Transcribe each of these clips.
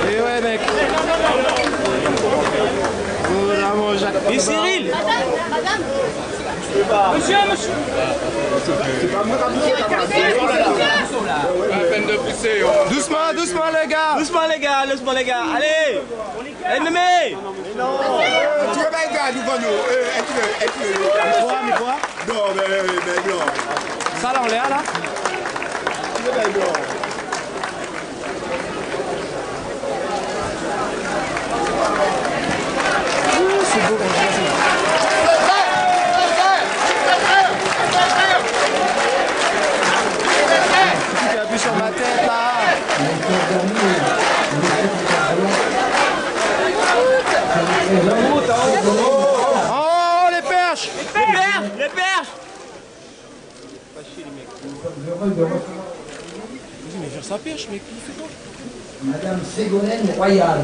Et ouais, mec. Et Cyril. Monsieur. C'est pas moi doucement, doucement les gars. Doucement les gars. Allez. Ennemi. Tu veux pas être gars devant nous? Quoi? Non, mais non. Ça là, on l'air là? C'est beau quand je vois ça. Tu appuies sur ma tête là. Oh les perches. Les perches. Pas chier les mecs. Vas-y mais faire sa perche mec, il fait quoi? Madame Ségolène Royal.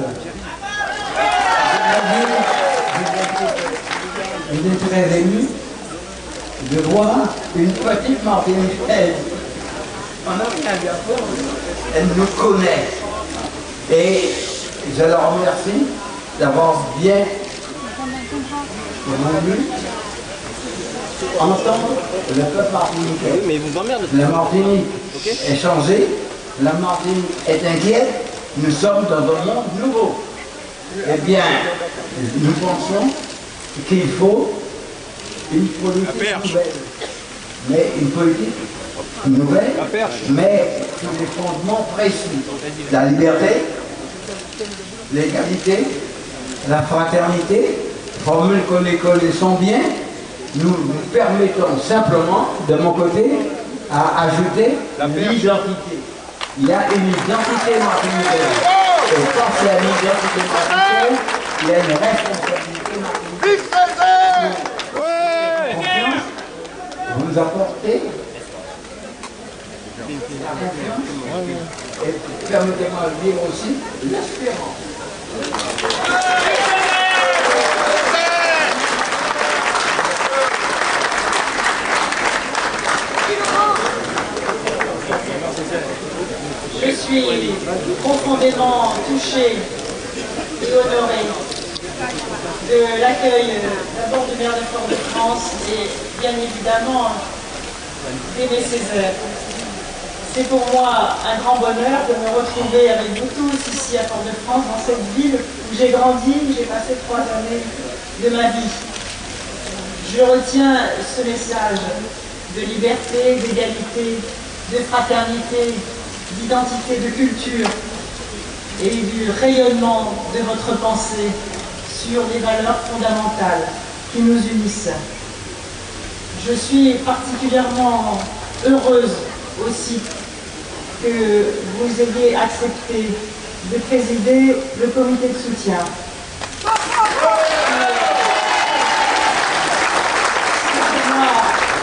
Il est très ému de voir une petite Martiniquaise. Elle nous connaît. Et je la remercie d'avoir bien voulu entendre le peuple martiniquais. Oui, mais vous emmerdez. La Martinique est changée, la Martinique est inquiète, nous sommes dans un monde nouveau. Eh bien, nous pensons qu'il faut une politique nouvelle. Mais une politique nouvelle, mais sur des fondements précis. La liberté, l'égalité, la fraternité, formules que les collègues sont bien, nous permettons simplement, de mon côté, à ajouter l'identité. Il y a une identité martiniquaise. Et quand c'est une identité martiniquaise, il y a une responsabilité martiniquaise. Confiance, vous apportez la confiance et permettez-moi de dire aussi l'espérance. Je suis profondément touchée et honorée de l'accueil d'abord du maire de Fort-de-France et bien évidemment d'Aimé Césaire. C'est pour moi un grand bonheur de me retrouver avec vous tous ici à Fort-de-France, dans cette ville où j'ai grandi, où j'ai passé 3 années de ma vie. Je retiens ce message de liberté, d'égalité, de fraternité, d'identité, de culture et du rayonnement de votre pensée sur les valeurs fondamentales qui nous unissent. Je suis particulièrement heureuse aussi que vous ayez accepté de présider le comité de soutien.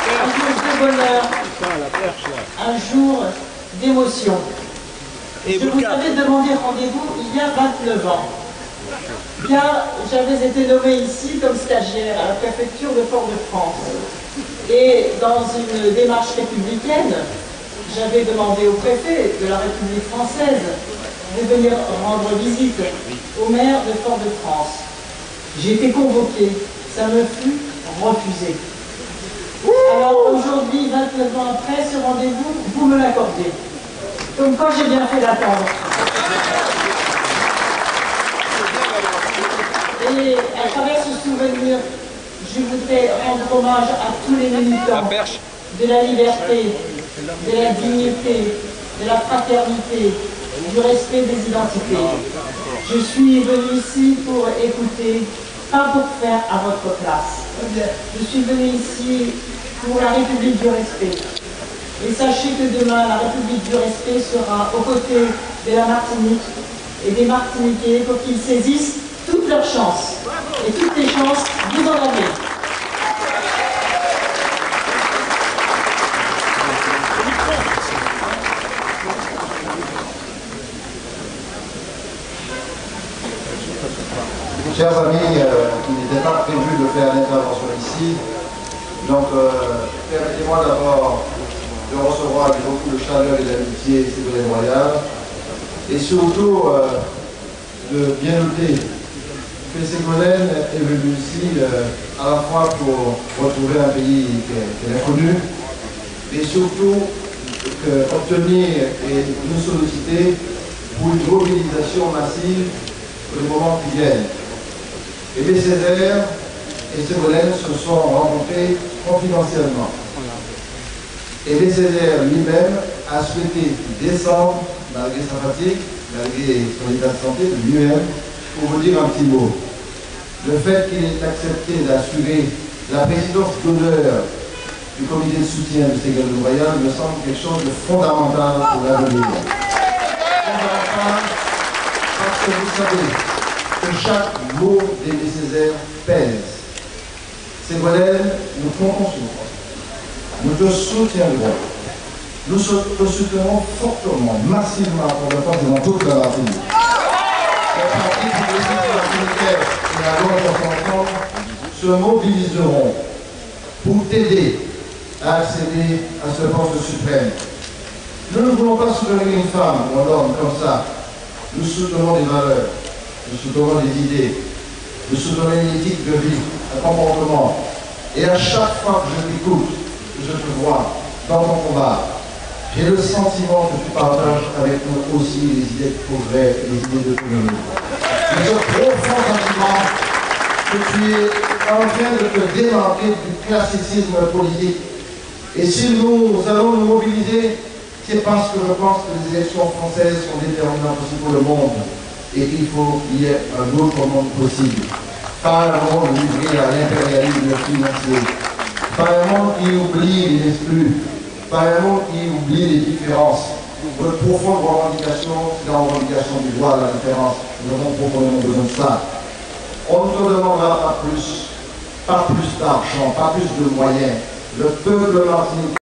C'est un jour de bonheur, un jour d'émotion. Je vous avais demandé rendez-vous il y a 29 ans. Car j'avais été nommée ici comme stagiaire à la préfecture de Fort-de-France. Et dans une démarche républicaine, j'avais demandé au préfet de la République française de venir rendre visite au maire de Fort-de-France. J'ai été convoquée, ça me fut refusé. Alors aujourd'hui, 29 ans après, ce rendez-vous, vous me l'accordez. Comme quoi j'ai bien fait d'attendre. Et à travers ce souvenir, je voudrais rendre hommage à tous les militants de la liberté, de la dignité, de la fraternité, du respect des identités. Je suis venue ici pour écouter, pas pour faire à votre place. Je suis venue ici pour la République du respect. Et sachez que demain, la République du respect sera aux côtés de la Martinique et des Martiniquais pour qu'ils saisissent toutes leurs chances. Et toutes les chances, vous en avez. Chers amis, il n'était pas prévu de faire l'intervention ici, donc permettez-moi d'abord de recevoir avec beaucoup de chaleur et d'amitié Ségolène Royal, et surtout de bien noter que Ségolène est venue ici à la fois pour retrouver un pays qu'elle a connu, et surtout obtenir et nous solliciter pour une mobilisation massive pour les moments qui viennent. Aimé Césaire et Ségolène se sont rencontrés confidentiellement. Aimé Césaire lui-même a souhaité descendre, malgré sa fatigue, malgré son état de santé, de lui-même, pour vous dire un petit mot. Le fait qu'il ait accepté d'assurer la présidence d'honneur du comité de soutien de Ségolène Royal me semble quelque chose de fondamental pour l'avenir. Fondamental parce que vous savez que chaque mot d'Aimé Césaire pèse. Ségolène, nous comptons sur toi. Nous te soutiendrons. Nous te soutiendrons fortement, massivement pour le faire dans toute la Martinique. Les partis martiniquais et la loi se mobiliseront pour t'aider à accéder à ce poste suprême. Nous ne voulons pas soutenir une femme ou un homme comme ça. Nous soutenons des valeurs, nous soutenons des idées, nous soutenons une éthique de vie, un comportement. Et à chaque fois que je t'écoute, que je te vois dans ton combat, j'ai le sentiment que tu partages avec nous aussi les idées de progrès, les idées d'autonomie. J'ai ce profond sentiment que tu es en train de te démarquer du classicisme politique. Et si nous allons nous mobiliser, c'est parce que je pense que les élections françaises sont déterminantes aussi pour le monde et qu'il faut qu'il y ait un autre monde possible. Pas un monde livré à l'impérialisme financier, pas un monde qui oublie les exclus, pas un monde qui oublie les différences. Notre profonde revendication, c'est la revendication du droit à la différence. Nous avons profondément besoin de ça. On ne te demandera pas plus d'argent, pas plus de moyens. Le peuple martiniquais